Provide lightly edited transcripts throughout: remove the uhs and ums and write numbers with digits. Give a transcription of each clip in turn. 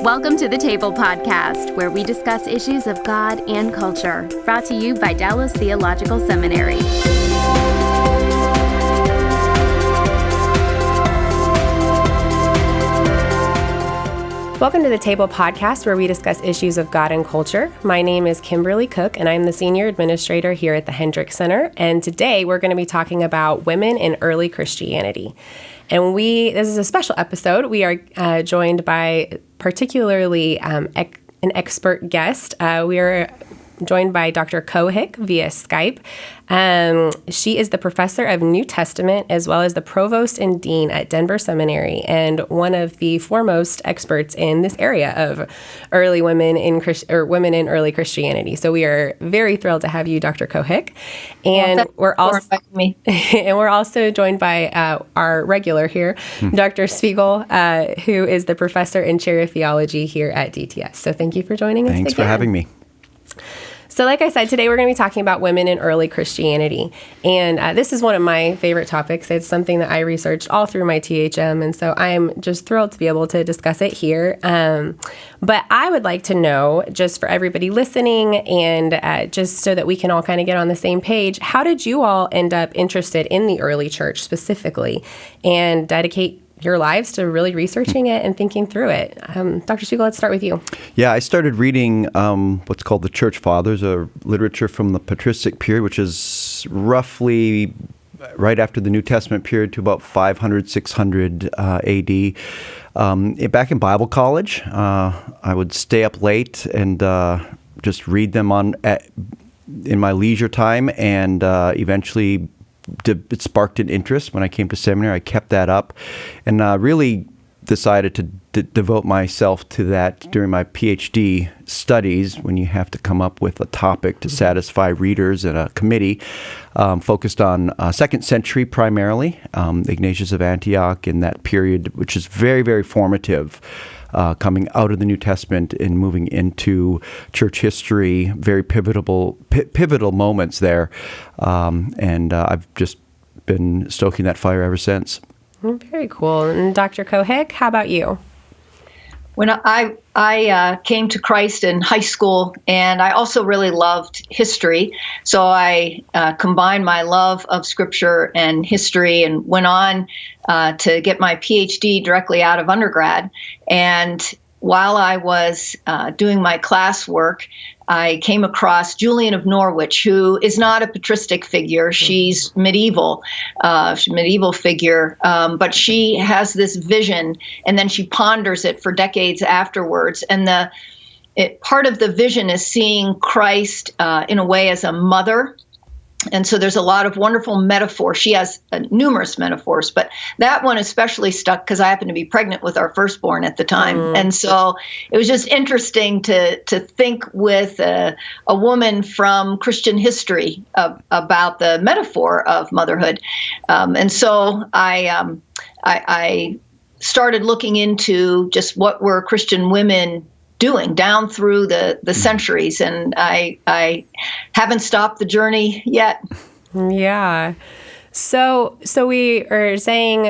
Welcome to the Table Podcast, where we discuss issues of God and culture, brought to you by Dallas Theological Seminary. Welcome to the Table Podcast, where we discuss issues of God and culture. My name is Kymberli Cook, and I'm the Senior Administrator here at the Hendrick Center. And today we're going to be talking about women in early Christianity. And this is a special episode. We are joined by particularly an expert guest. We are joined by Dr. Cohick via Skype. She is the professor of New Testament as well as the provost and dean at Denver Seminary and one of the foremost experts in this area of early women in early Christianity. So we are very thrilled to have you, Dr. Cohick. And we're also joined by our regular here, Dr. Svigel, who is the professor and chair of theology here at DTS. So thank you for joining us. Thanks for having me. So like I said, today we're going to be talking about women in early Christianity. And this is one of my favorite topics. It's something that I researched all through my THM. And so I'm just thrilled to be able to discuss it here. But I would like to know, just for everybody listening and just so that we can all kind of get on the same page, how did you all end up interested in the early church specifically and dedicate your lives to really researching it and thinking through it? Dr. Svigel, let's start with you. Yeah, I started reading what's called the Church Fathers, a literature from the patristic period, which is roughly right after the New Testament period to about 500, 600 AD. Back in Bible college, I would stay up late and just read them in my leisure time, and eventually it sparked an interest when I came to seminary. I kept that up and really decided to devote myself to that during my PhD studies, when you have to come up with a topic to satisfy readers and a committee focused on 2nd century primarily, Ignatius of Antioch in that period, which is very, very formative. Coming out of the New Testament and moving into church history, very pivotal moments there. And I've just been stoking that fire ever since. Very cool. And Dr. Cohick, how about you? When I came to Christ in high school, and I also really loved history, so I combined my love of Scripture and history and went on to get my PhD directly out of undergrad. And while I was doing my classwork, I came across Julian of Norwich, who is not a patristic figure. She's medieval figure, but she has this vision, and then she ponders it for decades afterwards. And part of the vision is seeing Christ in a way as a mother. And so there's a lot of wonderful metaphors. She has numerous metaphors, but that one especially stuck because I happened to be pregnant with our firstborn at the time. And so it was just interesting to think with a woman from Christian history about the metaphor of motherhood. And so I started looking into just what were Christian women doing down through the centuries, and I haven't stopped the journey yet. Yeah. So we are saying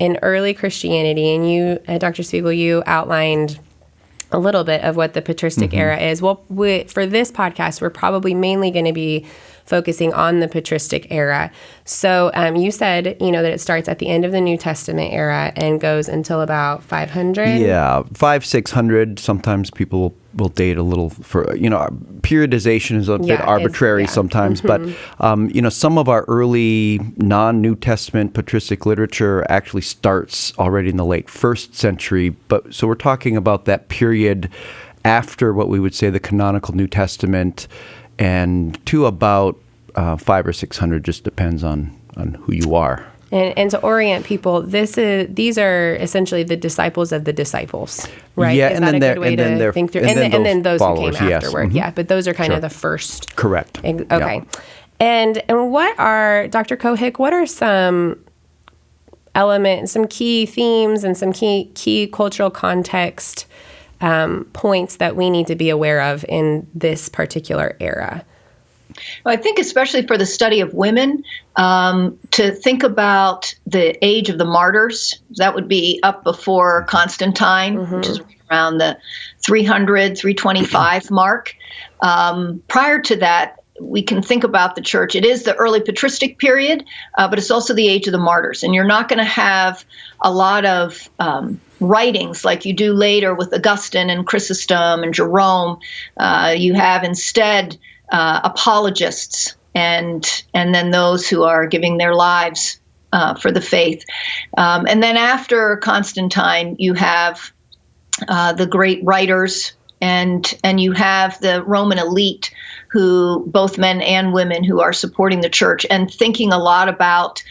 in early Christianity, and you, Dr. Svigel, you outlined a little bit of what the patristic era is. Well, for this podcast, we're probably mainly going to be focusing on the patristic era. So you said, that it starts at the end of the New Testament era and goes until about 500? Yeah, 600. Sometimes people will date a little for, periodization is a bit arbitrary sometimes. But, some of our early non-New Testament patristic literature actually starts already in the late 1st century. So we're talking about that period after what we would say the canonical New Testament, and to about 500 or 600, just depends on who you are. And to orient people, these are essentially the disciples of the disciples, right? Yeah, is that a good way to think through? And then those who came afterward, yeah. But those are kind of the first. Correct. Okay. Yeah. And what are, Dr. Cohick, what are some elements, some key themes and some key cultural context points that we need to be aware of in this particular era? Well, I think especially for the study of women, to think about the age of the martyrs, that would be up before Constantine, which is around the 300, 325 mark. Prior to that, we can think about the church. It is the early patristic period, but it's also the age of the martyrs. And you're not going to have a lot of writings like you do later with Augustine and Chrysostom and Jerome. You have instead apologists and then those who are giving their lives for the faith. And then after Constantine, you have the great writers, and you have the Roman elite, who both men and women who are supporting the church and thinking a lot about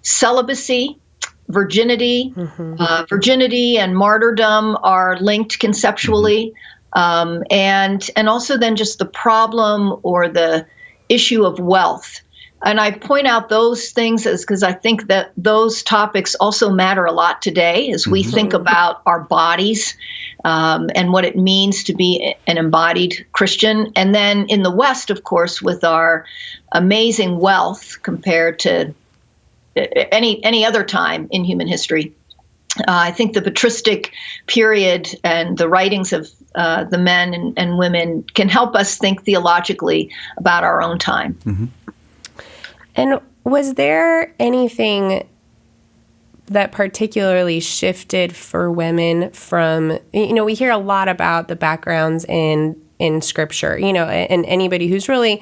celibacy, virginity. Virginity and martyrdom are linked conceptually. And also then just the problem or the issue of wealth. And I point out those things as because I think that those topics also matter a lot today as we think about our bodies and what it means to be an embodied Christian. And then in the West, of course, with our amazing wealth compared to any other time in human history. I think the patristic period and the writings of the men and women can help us think theologically about our own time. And was there anything that particularly shifted for women from, we hear a lot about the backgrounds in Scripture, and anybody who's really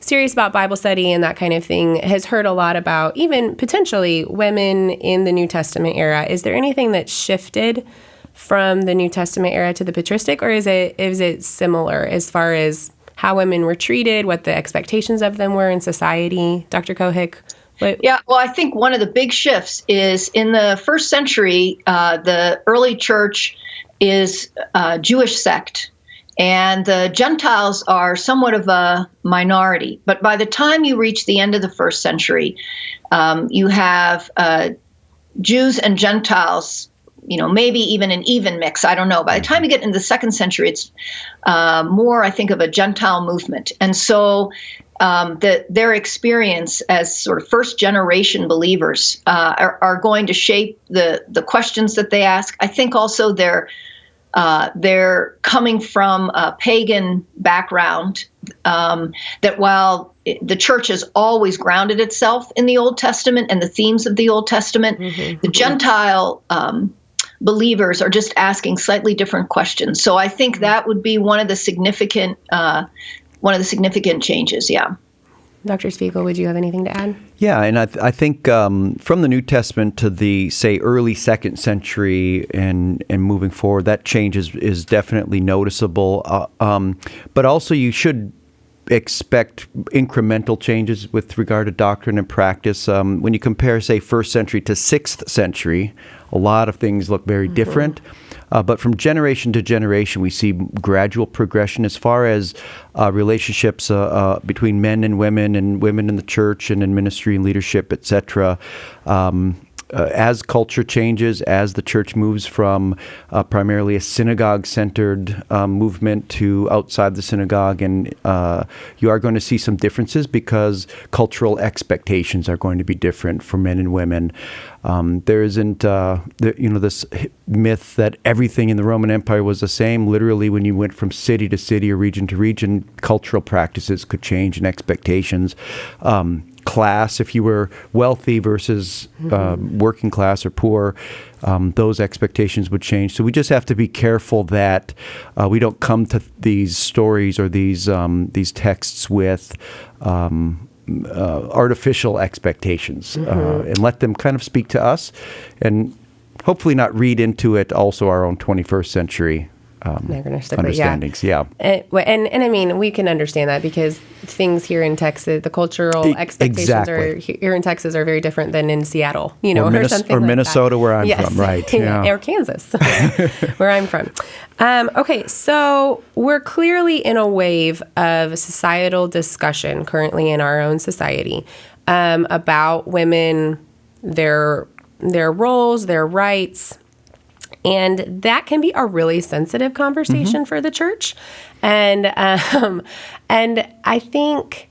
serious about Bible study and that kind of thing has heard a lot about even potentially women in the New Testament era. Is there anything that shifted from the New Testament era to the patristic, or is it similar as far as how women were treated, what the expectations of them were in society? Dr. Cohick? Yeah, well, I think one of the big shifts is in the first century, the early church is a Jewish sect, and the Gentiles are somewhat of a minority. But by the time you reach the end of the first century, you have Jews and Gentiles, maybe even an even mix. I don't know. By the time you get into the second century, it's more, I think, of a Gentile movement. And so their experience as sort of first generation believers are going to shape the questions that they ask. I think also they're coming from a pagan background, that while the church has always grounded itself in the Old Testament and the themes of the Old Testament, the Gentile believers are just asking slightly different questions. So I think that would be one of the significant changes. Yeah. Dr. Svigel, would you have anything to add? Yeah, and I think from the New Testament to the, say, early second century and moving forward, that change is definitely noticeable. But also you should expect incremental changes with regard to doctrine and practice. When you compare, say, 1st century to 6th century, a lot of things look very different. But from generation to generation, we see gradual progression as far as relationships between men and women in the church and in ministry and leadership, etc. As culture changes, as the church moves from primarily a synagogue-centered movement to outside the synagogue, and you are going to see some differences because cultural expectations are going to be different for men and women. There isn't, this myth that everything in the Roman Empire was the same. Literally, when you went from city to city or region to region, cultural practices could change and expectations. Class, if you were wealthy versus working class or poor, those expectations would change. So we just have to be careful that we don't come to these stories or these texts with artificial expectations and let them kind of speak to us, and hopefully not read into it also our own 21st century understandings. Yeah. And I mean, we can understand that because things here in Texas, the cultural expectations are here in Texas are very different than in Seattle, or something or like Minnesota, that. where I'm from, right? Yeah. Or Kansas, where I'm from. Okay, so we're clearly in a wave of societal discussion currently in our own society about women, their roles, their rights. And that can be a really sensitive conversation for the church. And I think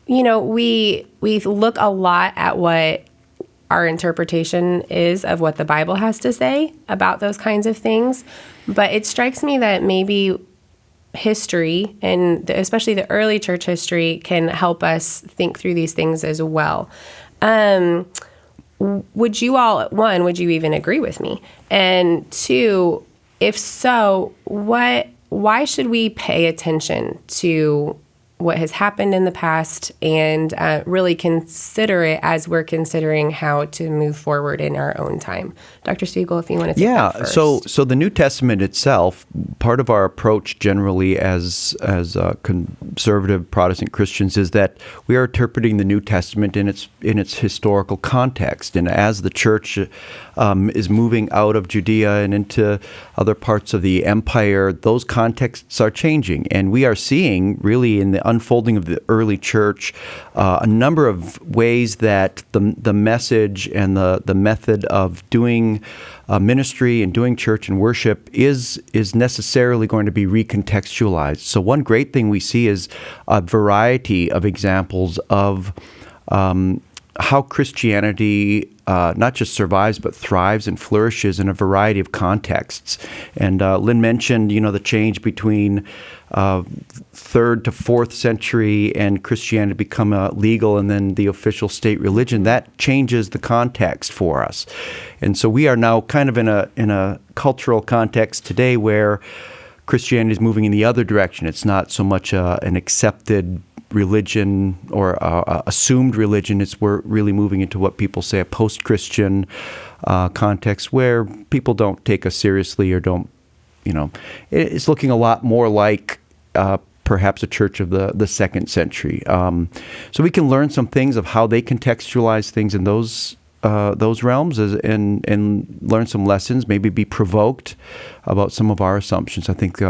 we look a lot at what our interpretation is of what the Bible has to say about those kinds of things. But it strikes me that maybe history, and especially the early church history, can help us think through these things as well. Would you even agree with me? And two, if so, why should we pay attention to what has happened in the past and really consider it as we're considering how to move forward in our own time? Dr. Svigel, if you want to take that first. So the New Testament itself, part of our approach generally as conservative Protestant Christians is that we are interpreting the New Testament in its historical context. And as the church is moving out of Judea and into other parts of the empire, those contexts are changing. And we are seeing really in the unfolding of the early church a number of ways that the message and the method of doing ministry and doing church and worship is necessarily going to be recontextualized. So one great thing we see is a variety of examples of how Christianity not just survives but thrives and flourishes in a variety of contexts. And Lynn mentioned, the change between 3rd to 4th century and Christianity become legal and then the official state religion. That changes the context for us. And so we are now kind of in a cultural context today where Christianity is moving in the other direction. It's not so much an accepted religion or assumed religion. We're really moving into what people say a post-Christian context where people don't take us seriously or don't, it's looking a lot more like perhaps a church of the 2nd century. So we can learn some things of how they contextualize things in those realms and learn some lessons, maybe be provoked about some of our assumptions. I think there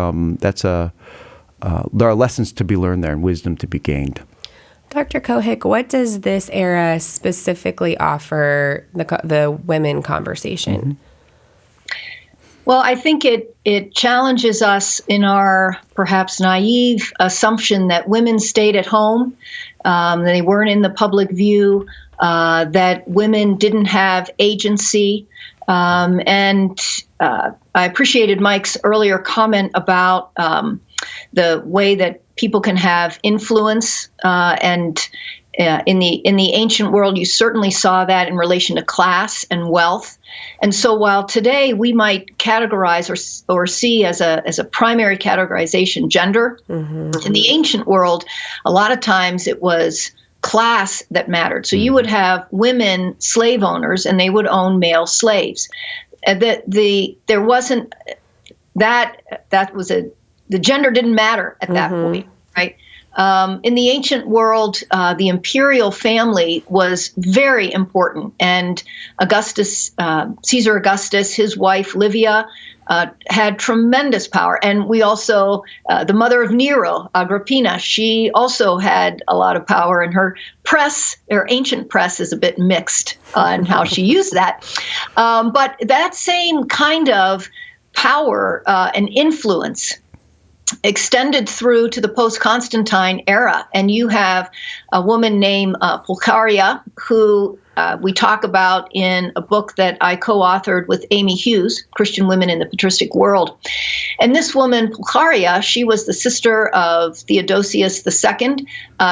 are lessons to be learned there and wisdom to be gained. Dr. Cohick, what does this era specifically offer the women conversation? Mm-hmm. Well, I think it challenges us in our perhaps naive assumption that women stayed at home, they weren't in the public view, that women didn't have agency. And I appreciated Mike's earlier comment about the way that people can have influence, and in the ancient world, you certainly saw that in relation to class and wealth. And so, while today we might categorize or see as a primary categorization gender, in the ancient world, a lot of times it was class that mattered. So you would have women slave owners, and they would own male slaves. There wasn't the gender didn't matter at that point, right? In the ancient world, the imperial family was very important, and Caesar Augustus, his wife Livia, had tremendous power. And we also, the mother of Nero, Agrippina, she also had a lot of power, and her ancient press is a bit mixed in how she used that. But that same kind of power and influence extended through to the post-Constantine era. And you have a woman named Pulcheria, who we talk about in a book that I co-authored with Amy Hughes, Christian Women in the Patristic World. And this woman, Pulcheria, she was the sister of Theodosius II.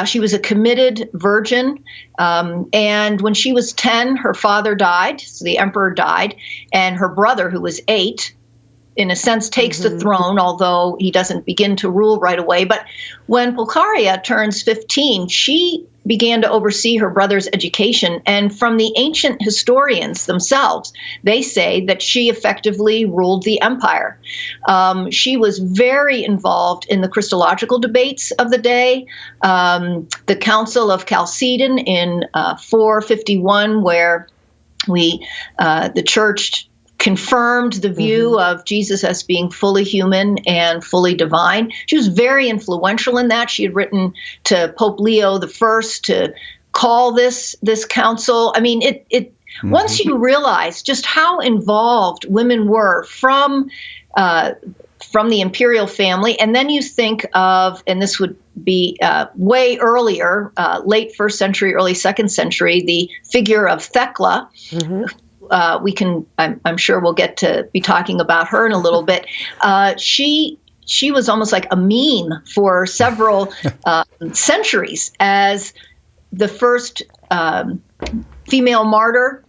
She was a committed virgin. And when she was 10, her father died, so the emperor died, and her brother, who was 8, in a sense, takes the throne, although he doesn't begin to rule right away. But when Pulcheria turns 15, she began to oversee her brother's education. And from the ancient historians themselves, they say that she effectively ruled the empire. She was very involved in the Christological debates of the day. The Council of Chalcedon in 451, where the church confirmed the view of Jesus as being fully human and fully divine. She was very influential in that. She had written to Pope Leo I to call this council. I mean, once you realize just how involved women were from from the imperial family. And then you think of, and this would be way earlier, late 1st century, early 2nd century, the figure of Thecla. I'm sure we'll get to be talking about her in a little bit. She was almost like a meme for several centuries as the first female martyr,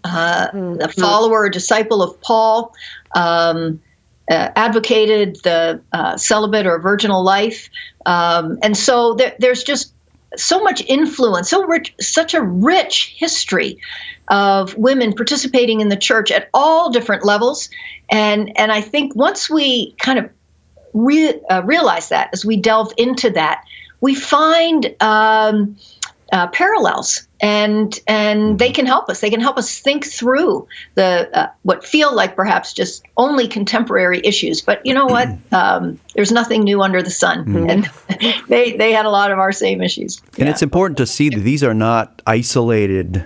a follower, a disciple of Paul, advocated the celibate or virginal life. And so there's just so much influence, such a rich history of women participating in the church at all different levels. And I think once we kind of realize that, as we delve into that, we find parallels, and they can help us. They can help us think through the what feel like perhaps just only contemporary issues. But you know what? There's nothing new under the sun, and they had a lot of our same issues. And it's important to see that these are not isolated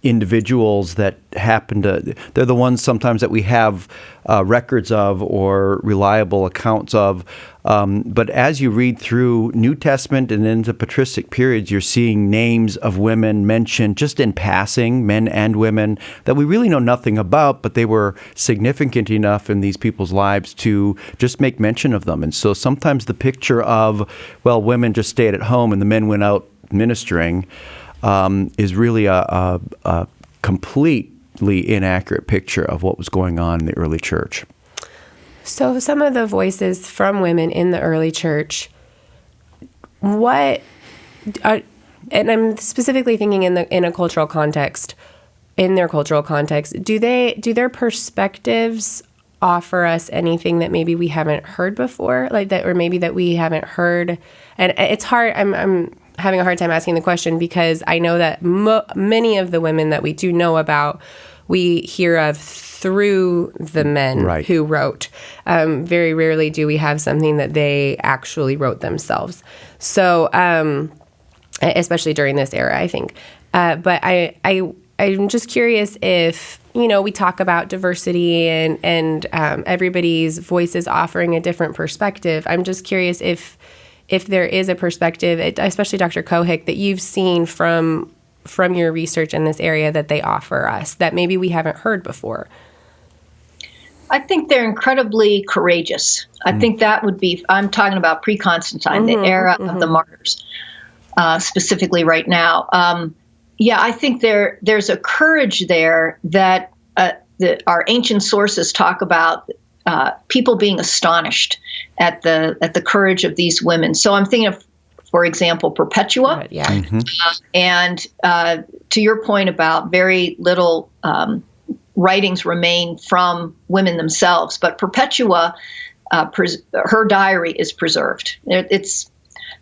individuals that happen to. They're the ones sometimes that we have records of or reliable accounts of. But as you read through New Testament and into patristic periods, you're seeing names of women mentioned just in passing, men and women, that we really know nothing about, but they were significant enough in these people's lives to just make mention of them. And so sometimes the picture of, well, women just stayed at home and the men went out ministering is really a completely inaccurate picture of what was going on in the early church. So some of the voices from women in the early church, and I'm specifically thinking in their cultural context, do their perspectives offer us anything that maybe we haven't heard before, like that, or maybe that we haven't heard? And it's hard. I'm having a hard time asking the question because I know that many of the women that we do know about, we hear of through the men who wrote. Very rarely do we have something that they actually wrote themselves. So, especially during this era, I think. But I'm just curious if, we talk about diversity and everybody's voices offering a different perspective. I'm just curious if there is a perspective, especially Dr. Cohick, that you've seen from your research in this area that they offer us that maybe we haven't heard before. I think they're incredibly courageous. I think that would be, I'm talking about pre-Constantine, the era of the martyrs, specifically right now. I think there's a courage there that our ancient sources talk about, people being astonished at the courage of these women. So I'm thinking of, for example, Perpetua. And to your point about very little writings remain from women themselves, but Perpetua, her diary is preserved. It's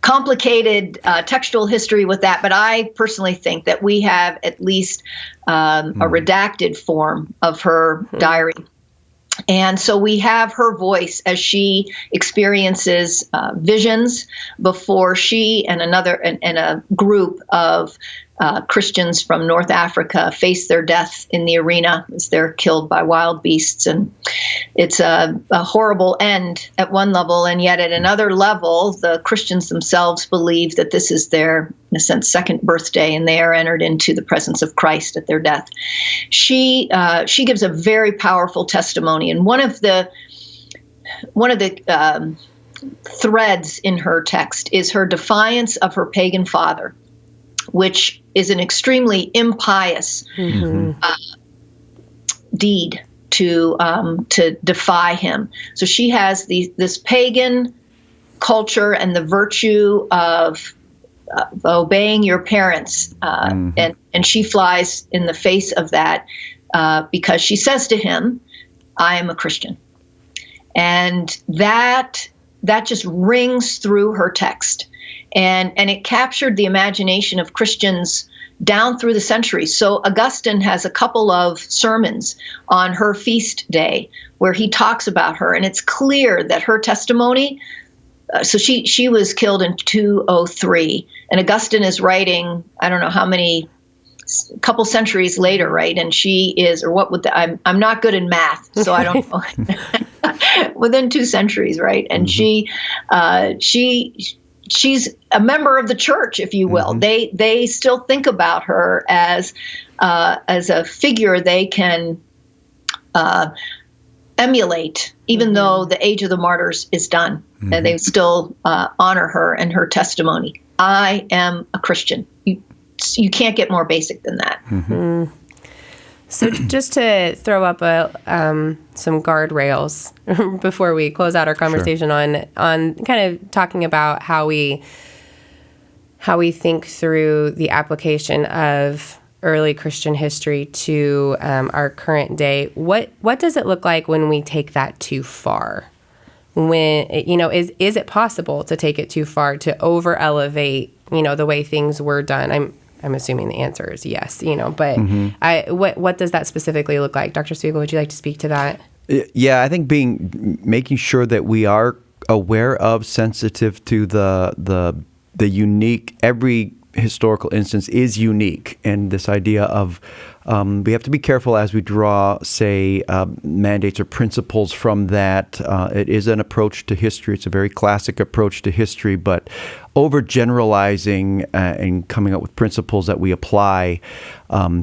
complicated textual history with that, but I personally think that we have at least a redacted form of her diary. And so we have her voice as she experiences visions before she and a group of Christians from North Africa face their death in the arena as they're killed by wild beasts. And it's a horrible end at one level, and yet at another level, the Christians themselves believe that this is their, in a sense, second birthday, and they are entered into the presence of Christ at their death. She gives a very powerful testimony, and one of the threads in her text is her defiance of her pagan father, which is an extremely impious deed to defy him. So she has this pagan culture and the virtue of obeying your parents, and she flies in the face of that because she says to him, "I am a Christian," and that just rings through her text. And it captured the imagination of Christians down through the centuries. So Augustine has a couple of sermons on her feast day where he talks about her. And it's clear that her testimony, so she was killed in 203. And Augustine is writing, I don't know how many, couple centuries later, right? And she is, or what would I'm not good in math, so I don't know. within 2 centuries, right? And she's a member of the church, if you will. They still think about her as a figure they can emulate, even though the age of the martyrs is done, and they still honor her and her testimony. I am a Christian. You can't get more basic than that. So just to throw up some guardrails before we close out our conversation on kind of talking about how we think through the application of early Christian history to our current day. What does it look like when we take that too far? When is it possible to take it too far, to over elevate the way things were done? I'm assuming the answer is yes, but what does that specifically look like? Dr. Svigel, would you like to speak to that? Yeah, I think making sure that we are aware of, sensitive to the unique, every historical instance is unique, and this idea of we have to be careful as we draw, say, mandates or principles from that. It is an approach to history. It's a very classic approach to history, but overgeneralizing and coming up with principles that we apply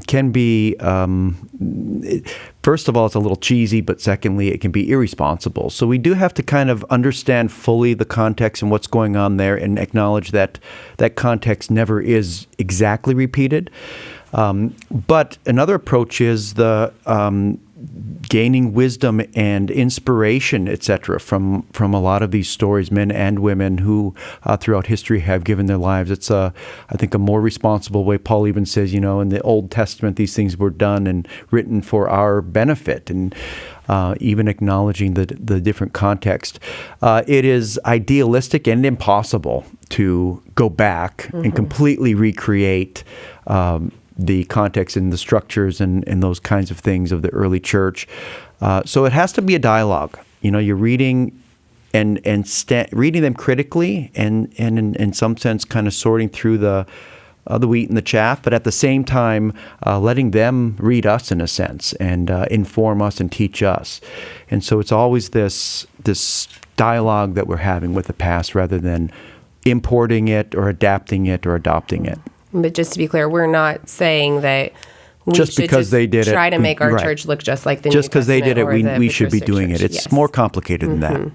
can be, first of all, it's a little cheesy, but secondly, it can be irresponsible. So we do have to kind of understand fully the context and what's going on there, and acknowledge that that context never is exactly repeated. But another approach is the gaining wisdom and inspiration, etc., from a lot of these stories, men and women who throughout history have given their lives. It's I think a more responsible way. Paul even says, in the Old Testament, these things were done and written for our benefit, and even acknowledging the different context. It is idealistic and impossible to go back and completely recreate the context and the structures and those kinds of things of the early church. So it has to be a dialogue. You're reading and reading them critically and in some sense kind of sorting through the wheat and the chaff, but at the same time letting them read us in a sense and inform us and teach us. And so it's always this dialogue that we're having with the past rather than importing it or adapting it or adopting it. But just to be clear, we're not saying that we just should because they did try it, to make our right. church look just like the New Just because they did it, Testament we should be doing church. it. It's Yes. more complicated than that.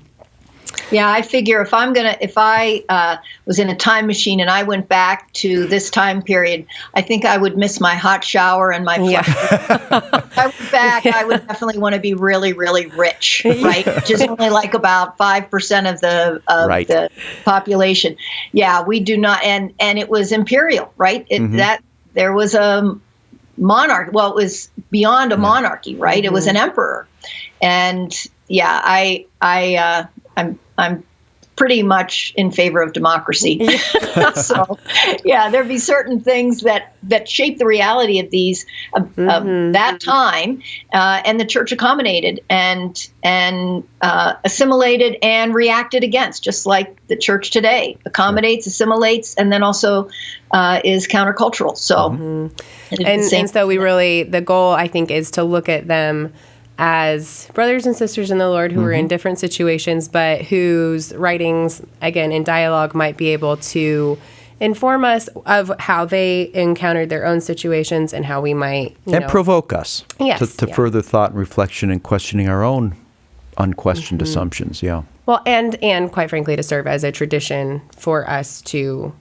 Yeah, I figure if I was in a time machine and I went back to this time period, I think I would miss my hot shower and my flush. If I went back, I would definitely want to be really, really rich, right? Just only like about 5% of the population. Yeah, we do not, and it was imperial, right? That there was a monarch. Well, it was beyond a monarchy, right? It was an emperor, and yeah, I'm pretty much in favor of democracy. So, yeah, there'd be certain things that shape the reality of these that time, and the church accommodated and assimilated and reacted against, just like the church today accommodates, assimilates, and then also is countercultural. So, and so we really, the goal I think is to look at them as brothers and sisters in the Lord who are in different situations, but whose writings, again, in dialogue, might be able to inform us of how they encountered their own situations and how we might, provoke us to Yeah. further thought and reflection and questioning our own unquestioned assumptions. Yeah. Well, and quite frankly, to serve as a tradition for us to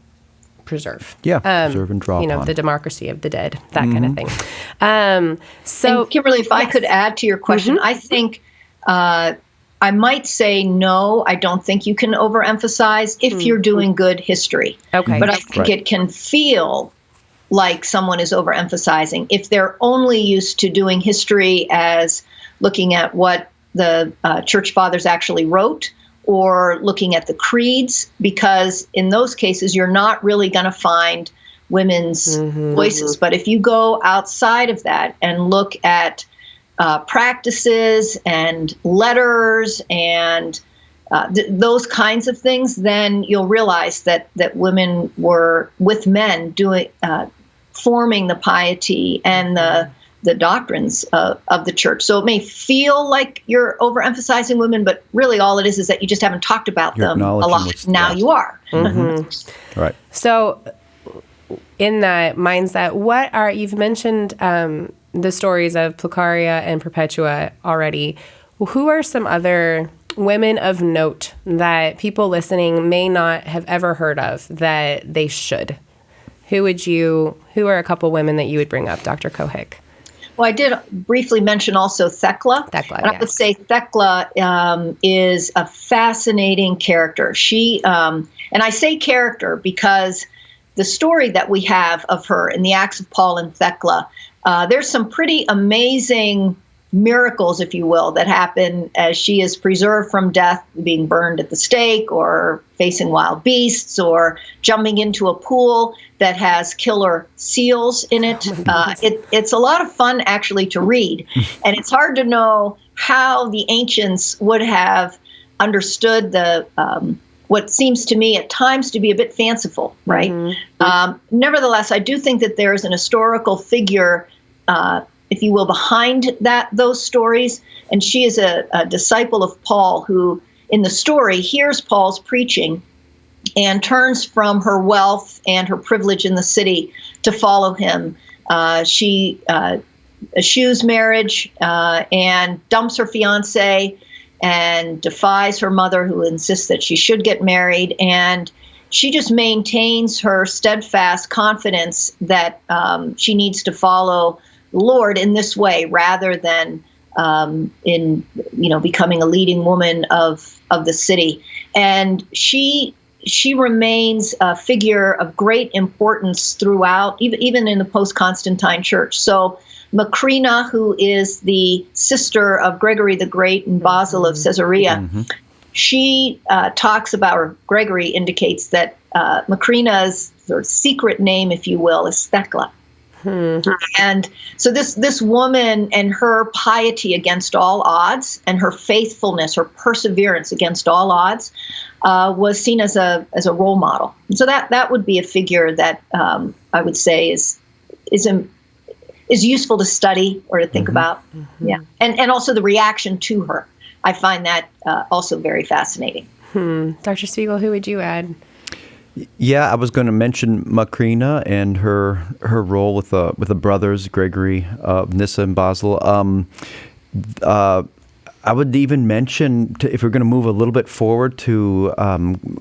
preserve. Yeah, preserve and draw upon. The democracy of the dead, that kind of thing. So, and Kymberli, if I could add to your question, I think I might say no, I don't think you can overemphasize if you're doing good history. Okay. But I think it can feel like someone is overemphasizing if they're only used to doing history as looking at what the church fathers actually wrote, or looking at the creeds, because in those cases, you're not really going to find women's voices. But if you go outside of that and look at practices and letters and those kinds of things, then you'll realize that women were with men doing forming the piety and the doctrines of the church. So it may feel like you're overemphasizing women, but really all it is that you just haven't talked about them a lot. Now you are. Mm-hmm. Right. So in that mindset, you've mentioned the stories of Placaria and Perpetua already. Who are some other women of note that people listening may not have ever heard of that they should? Who are a couple women that you would bring up, Dr. Cohick? Well, I did briefly mention also Thecla. And I would say Thecla is a fascinating character. She, and I say character because the story that we have of her in the Acts of Paul and Thecla, there's some pretty amazing miracles, if you will, that happen as she is preserved from death, being burned at the stake or facing wild beasts or jumping into a pool that has killer seals in it. It's a lot of fun actually to read. And it's hard to know how the ancients would have understood the what seems to me at times to be a bit fanciful, right? Nevertheless, I do think that there is an historical figure, if you will, behind those stories. And she is a disciple of Paul who, in the story, hears Paul's preaching and turns from her wealth and her privilege in the city to follow him. She eschews marriage and dumps her fiancé and defies her mother, who insists that she should get married. And she just maintains her steadfast confidence that she needs to follow the Lord in this way, rather than in becoming a leading woman of the city. And she remains a figure of great importance throughout, even in the post-Constantine church. So Macrina, who is the sister of Gregory the Great and Basil of Caesarea, she talks about, or Gregory indicates that Macrina's sort of secret name, if you will, is Thecla. And so this woman and her piety against all odds and her faithfulness, her perseverance against all odds, was seen as a role model. And so that would be a figure that I would say is useful to study or to think about. Yeah, and also the reaction to her. I find that also very fascinating. Dr. Svigel, who would you add? Yeah, I was going to mention Macrina and her role with the brothers Gregory, Nyssa, and Basil. I would even mention, if we're going to move a little bit forward, to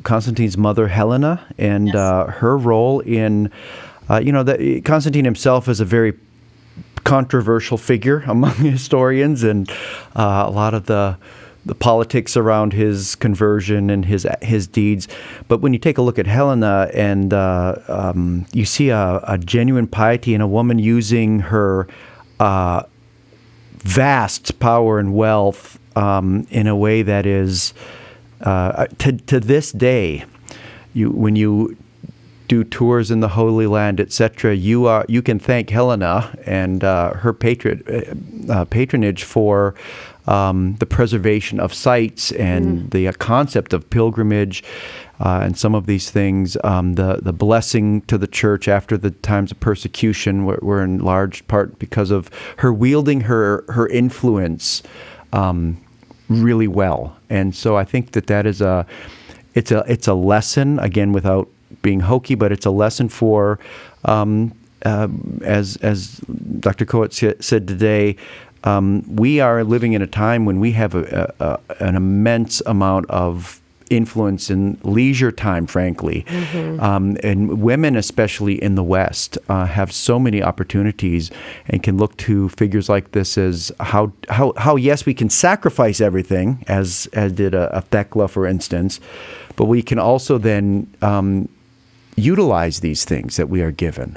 Constantine's mother Helena and her role in, that Constantine himself is a very controversial figure among historians, and a lot of the politics around his conversion and his deeds. But when you take a look at Helena and you see a genuine piety in a woman using her vast power and wealth in a way that is, to this day, when you do tours in the Holy Land, etc., you can thank Helena and her patronage for the preservation of sites and the concept of pilgrimage and some of these things. The blessing to the church after the times of persecution were in large part because of her wielding her influence really well. And so I think that is it's a lesson, again, without being hokey, but it's a lesson for, as Dr. Cohick said today, we are living in a time when we have an immense amount of influence in leisure time, frankly. And women, especially in the West, have so many opportunities and can look to figures like this as how yes, we can sacrifice everything, as did a Thecla, for instance, but we can also then utilize these things that we are given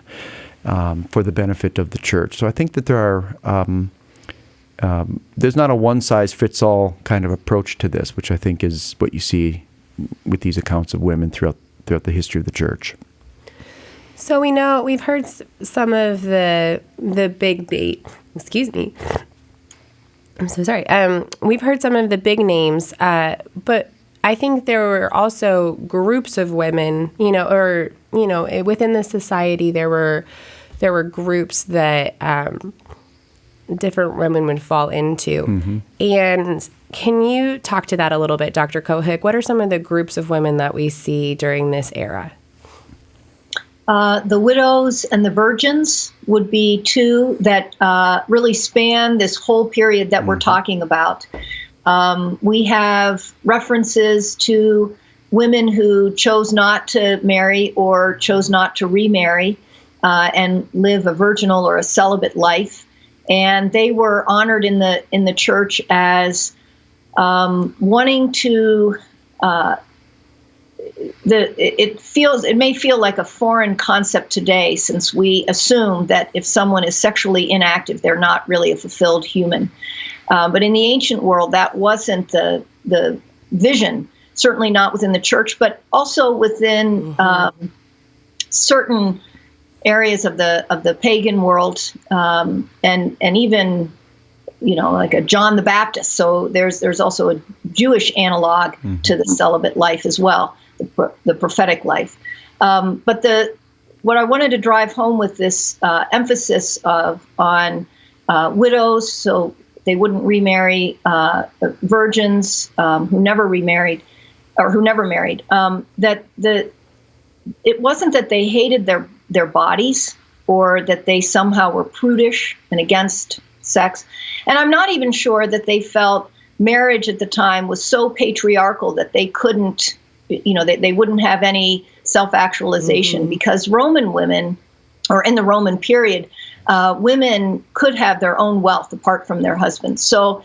for the benefit of the church. So I think that there are there's not a one-size-fits-all kind of approach to this, which I think is what you see with these accounts of women throughout the history of the church. So we've heard some of the big excuse me. I'm so sorry. We've heard some of the big names, but I think there were also groups of women, within the society there were groups that different women would fall into. Mm-hmm. And can you talk to that a little bit, Dr. Cohick? What are some of the groups of women that we see during this era? The widows and the virgins would be two that really span this whole period that we're talking about. We have references to women who chose not to marry or chose not to remarry and live a virginal or a celibate life. And they were honored in the church as wanting to. It may feel like a foreign concept today, since we assume that if someone is sexually inactive, they're not really a fulfilled human. But in the ancient world, that wasn't the vision. Certainly not within the church, but also within certain areas of the pagan world, and even, like a John the Baptist. So there's also a Jewish analog to the celibate life as well, the prophetic life. But what I wanted to drive home with this emphasis on widows, so they wouldn't remarry, virgins who never remarried or who never married, it wasn't that they hated their bodies or that they somehow were prudish and against sex. And I'm not even sure that they felt marriage at the time was so patriarchal that they couldn't, they wouldn't have any self-actualization, because Roman women, or in the Roman period, women could have their own wealth apart from their husbands. So,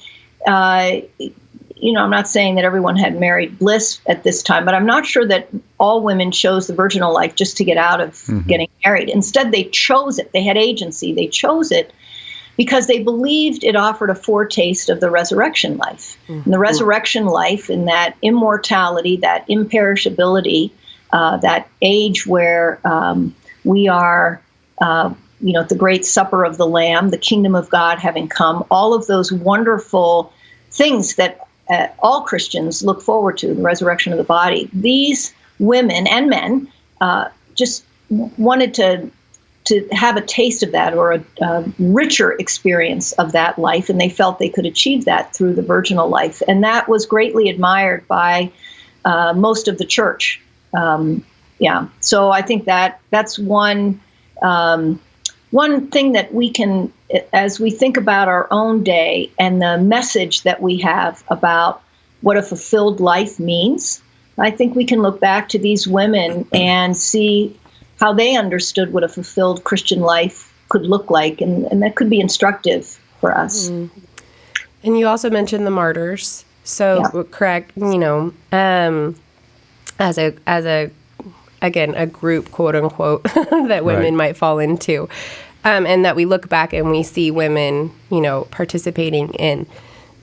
I'm not saying that everyone had married bliss at this time, but I'm not sure that all women chose the virginal life just to get out of getting married. Instead, they chose it. They had agency. They chose it because they believed it offered a foretaste of the resurrection life. And the resurrection life, in that immortality, that imperishability, that age where we are, at the great supper of the Lamb, the kingdom of God having come, all of those wonderful things that all Christians look forward to, the resurrection of the body. These women and men just wanted to have a taste of that, or a richer experience of that life, and they felt they could achieve that through the virginal life. And that was greatly admired by most of the church. So I think that's one thing that we can, as we think about our own day and the message that we have about what a fulfilled life means, I think we can look back to these women and see how they understood what a fulfilled Christian life could look like, and that could be instructive for us. And you also mentioned the martyrs. So, correct, as a again, a group, quote unquote, that women might fall into. And that we look back and we see women, participating in,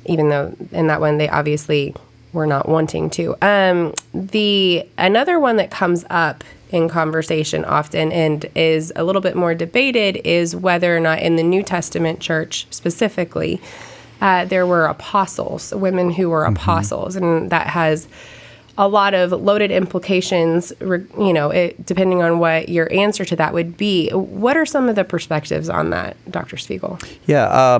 even though in that one they obviously were not wanting to. Another one that comes up in conversation often and is a little bit more debated is whether or not in the New Testament church specifically, there were apostles, women who were apostles, and that has a lot of loaded implications, depending on what your answer to that would be. What are some of the perspectives on that, Dr. Svigel? Yeah,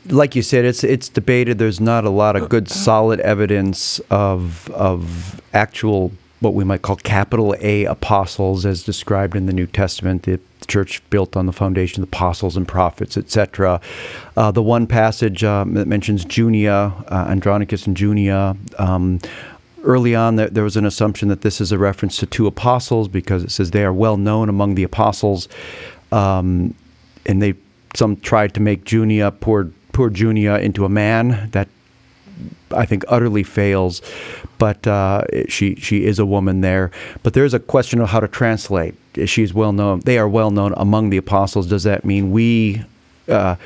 like you said, it's debated. There's not a lot of good, solid evidence of actual, what we might call capital A apostles, as described in the New Testament. The church built on the foundation of the apostles and prophets, etc. The one passage that mentions Junia Andronicus and Junia. Early on, there was an assumption that this is a reference to two apostles because it says they are well known among the apostles, and some tried to make Junia, poor Junia, into a man. That I think utterly fails, but she is a woman there. But there is a question of how to translate. She's well known. They are well known among the apostles. Does that mean we? Kind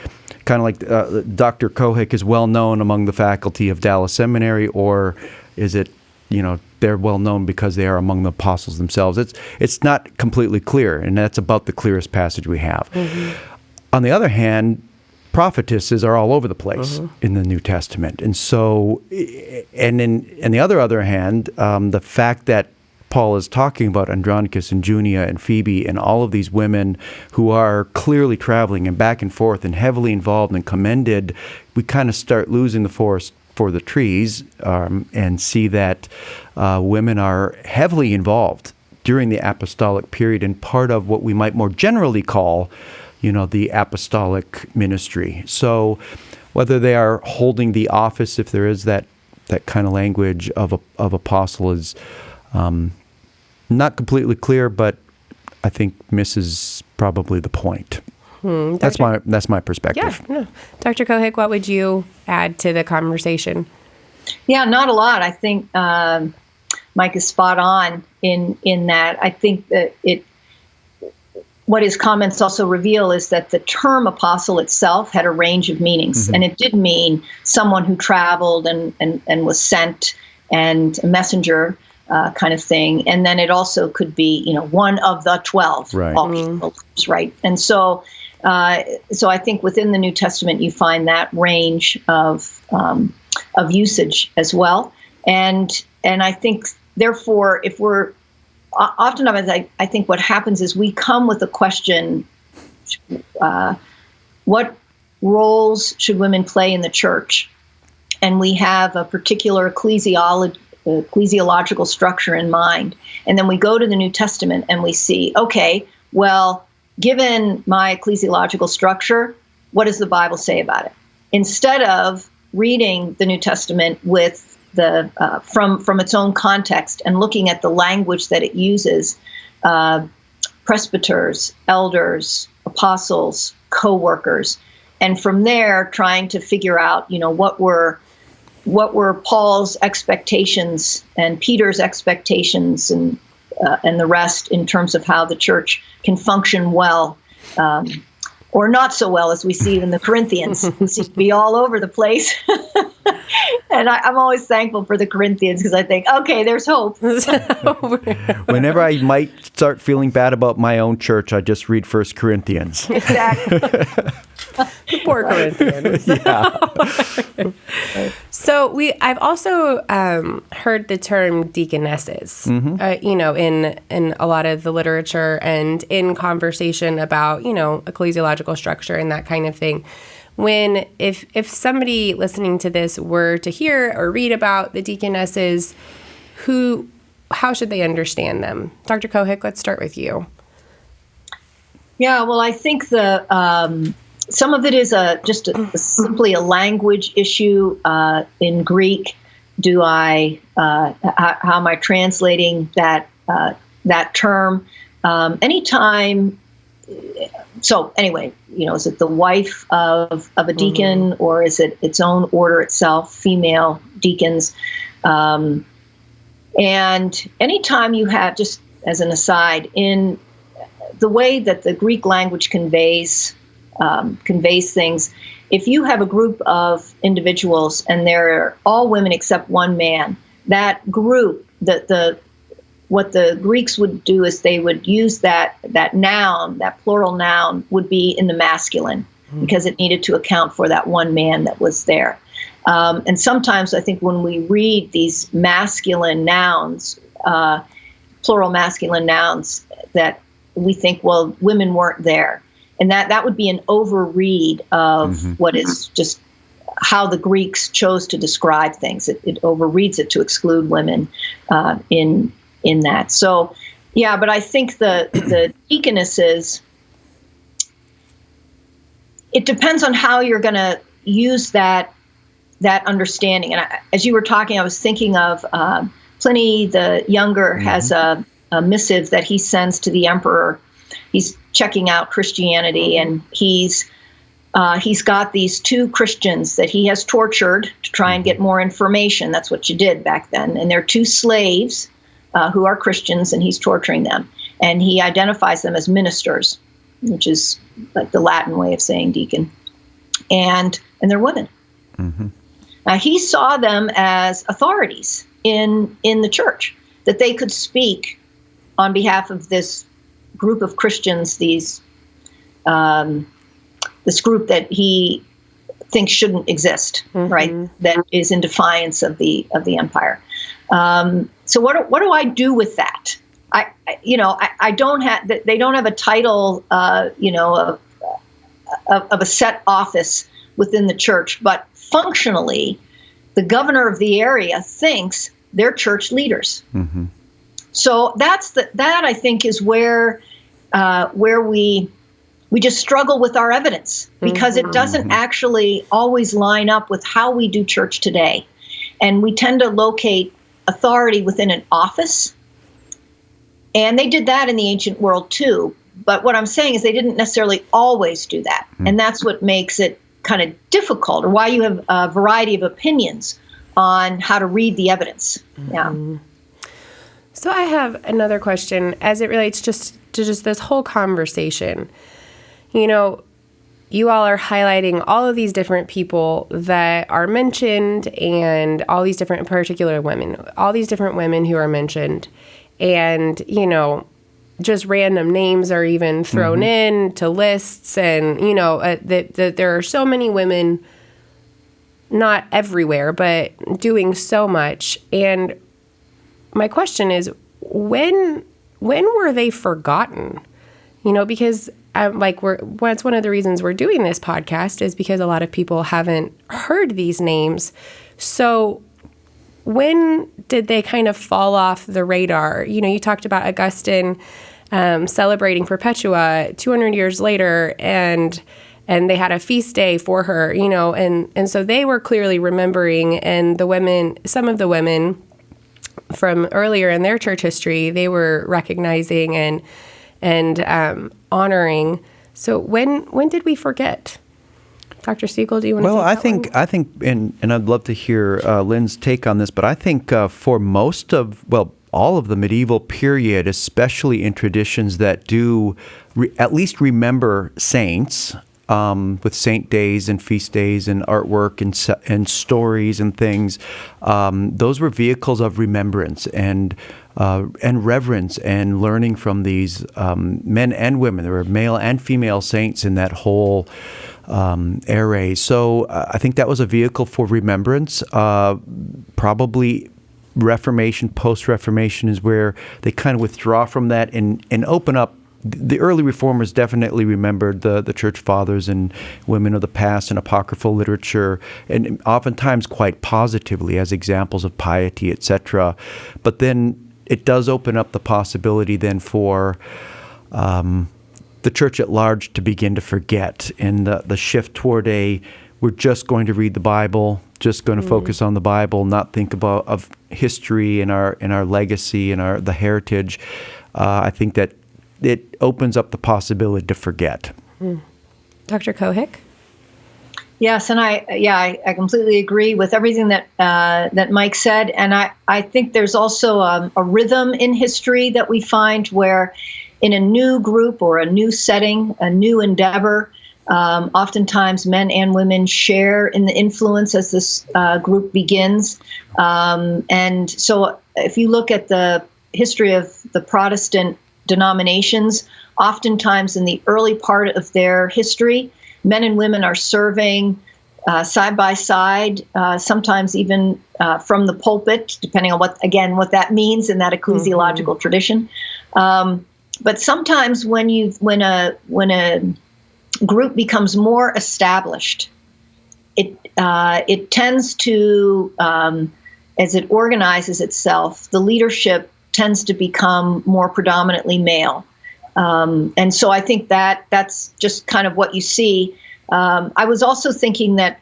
of like Dr. Cohick is well known among the faculty of Dallas Seminary, or is it? They're well known because they are among the apostles themselves. It's not completely clear, and that's about the clearest passage we have. On the other hand, prophetesses are all over the place in the New Testament, and so, and on the other hand, the fact that Paul is talking about Andronicus and Junia and Phoebe and all of these women who are clearly traveling and back and forth and heavily involved and commended, we kind of start losing the forest for the trees, and see that women are heavily involved during the apostolic period and part of what we might more generally call, the apostolic ministry. So whether they are holding the office, if there is that kind of language of apostle, is not completely clear, but I think misses probably the point. That's my perspective. Yeah, no. Dr. Cohick, what would you add to the conversation? Yeah, not a lot. I think Mike is spot on in that. I think that what his comments also reveal is that the term apostle itself had a range of meanings, and it did mean someone who traveled and was sent and a messenger kind of thing. And then it also could be, one of the 12, right. Believers, right? And so I think within the New Testament, you find that range of usage as well. And I think, therefore, if we're oftentimes, I think what happens is we come with a question, what roles should women play in the church? And we have a particular ecclesiological structure in mind. And then we go to the New Testament and we see, okay, well, given my ecclesiological structure, what does the Bible say about it? Instead of reading the New Testament with the from its own context and looking at the language that it uses, presbyters, elders, apostles, co-workers, and from there trying to figure out, what were Paul's expectations and Peter's expectations and the rest in terms of how the church can function well, or not so well, as we see in the Corinthians, who seem to be all over the place. And I'm always thankful for the Corinthians because I think, okay, there's hope. Whenever I might start feeling bad about my own church, I just read 1 Corinthians. Exactly. Poor Corinthians. Yeah. So I've also heard the term deaconesses, in a lot of the literature and in conversation about, ecclesiological structure and that kind of thing. If somebody listening to this were to hear or read about the deaconesses, how should they understand them? Dr. Cohick, let's start with you. Yeah, well, I think some of it is simply a language issue in Greek. How am I translating that term? Anytime. So anyway, is it the wife of a deacon, or is it its own order itself, female deacons? And anytime you have, just as an aside, in the way that the Greek language conveys things, if you have a group of individuals and they're all women except one man, that group, what the Greeks would do is they would use that noun, that plural noun, would be in the masculine because it needed to account for that one man that was there. And sometimes I think when we read these masculine nouns, plural masculine nouns, that we think, well, women weren't there. And that would be an overread of what is just how the Greeks chose to describe things. It overreads it to exclude women in that. So, yeah, but I think the deaconesses, it depends on how you're going to use that understanding. And as you were talking, I was thinking of Pliny the Younger has a missive that he sends to the emperor. He's checking out Christianity, and he's got these two Christians that he has tortured to try and get more information. That's what you did back then. And they're two slaves who are Christians, and he's torturing them. And he identifies them as ministers, which is like the Latin way of saying deacon. And they're women. He saw them as authorities in the church, that they could speak on behalf of this group of Christians, this group that he thinks shouldn't exist, right? That is in defiance of the empire. So what do I do with that? I don't have, they don't have a title, of a set office within the church, but functionally, the governor of the area thinks they're church leaders. Mm-hmm. So that I think is where we just struggle with our evidence, because it doesn't actually always line up with how we do church today. And we tend to locate authority within an office. And they did that in the ancient world too. But what I'm saying is they didn't necessarily always do that. And that's what makes it kind of difficult, or why you have a variety of opinions on how to read the evidence. Yeah. So I have another question as it relates to just this whole conversation. You all are highlighting all of these different people that are mentioned, and all these different particular women, all these different women who are mentioned. And, just random names are even thrown in to lists, and, that there are so many women, not everywhere, but doing so much. And my question is, when were they forgotten? Because that's one of the reasons we're doing this podcast, is because a lot of people haven't heard these names. So when did they kind of fall off the radar? You talked about Augustine celebrating Perpetua 200 years later, and they had a feast day for her, and so they were clearly remembering, and some of the women from earlier in their church history, they were recognizing and honoring. So when did we forget? Dr. Svigel, do you want to take that I think, and I'd love to hear Lynn's take on this, but I think for all of the medieval period, especially in traditions that do at least remember saints, with saint days and feast days and artwork and stories and things, those were vehicles of remembrance and reverence and learning from these men and women. There were male and female saints in that whole array. So I think that was a vehicle for remembrance. Probably Reformation, post-Reformation is where they kind of withdraw from that and open up. The early reformers definitely remembered the church fathers and women of the past and apocryphal literature, and oftentimes quite positively as examples of piety, etc. But then it does open up the possibility then for the church at large to begin to forget, and the shift toward we're just going to read the Bible, just going to focus on the Bible, not think of history and our legacy and the heritage. I think that it opens up the possibility to forget. Dr. Cohick? Yes, and I completely agree with everything that Mike said, and I think there's also a rhythm in history that we find where, in a new group or a new setting, a new endeavor, oftentimes men and women share in the influence as this group begins. And so if you look at the history of the Protestant denominations, oftentimes in the early part of their history, men and women are serving side by side, sometimes even from the pulpit, depending on what that means in that ecclesiological tradition. But sometimes when a group becomes more established, it tends to, as it organizes itself, the leadership tends to become more predominantly male. And so I think that's just kind of what you see. I was also thinking that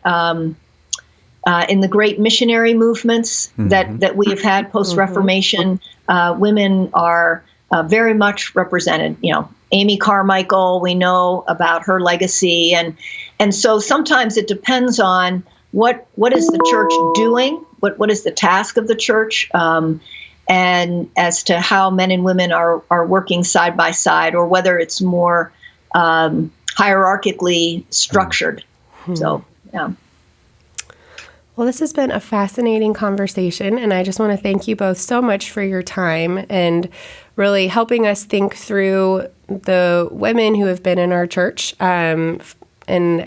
in the great missionary movements that we have had post-Reformation, women are very much represented. Amy Carmichael, we know about her legacy, and so sometimes it depends on what is the church doing, what is the task of the church, and as to how men and women are working side by side, or whether it's more hierarchically structured. So, yeah. Well, this has been a fascinating conversation, and I just want to thank you both so much for your time and really helping us think through the women who have been in our church and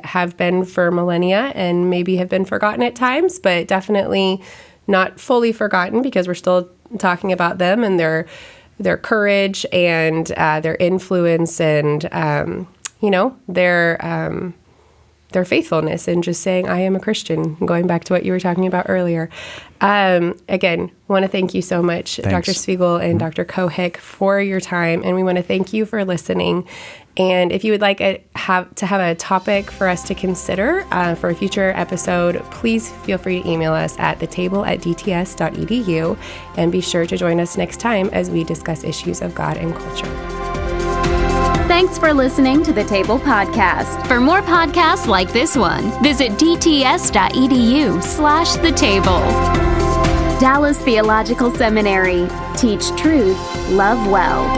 have been for millennia and maybe have been forgotten at times, but definitely not fully forgotten, because we're still talking about them and their courage and their influence and their faithfulness in just saying, I am a Christian, going back to what you were talking about earlier. Again, want to thank you so much, Thanks. Dr. Svigel and Dr. Cohick, for your time. And we want to thank you for listening. And if you would like to have a topic for us to consider for a future episode, please feel free to email us at thetable@dts.edu. And be sure to join us next time as we discuss issues of God and culture. Thanks for listening to the Table Podcast. For more podcasts like this one, visit dts.edu/the table. Dallas Theological Seminary. Teach truth, love well.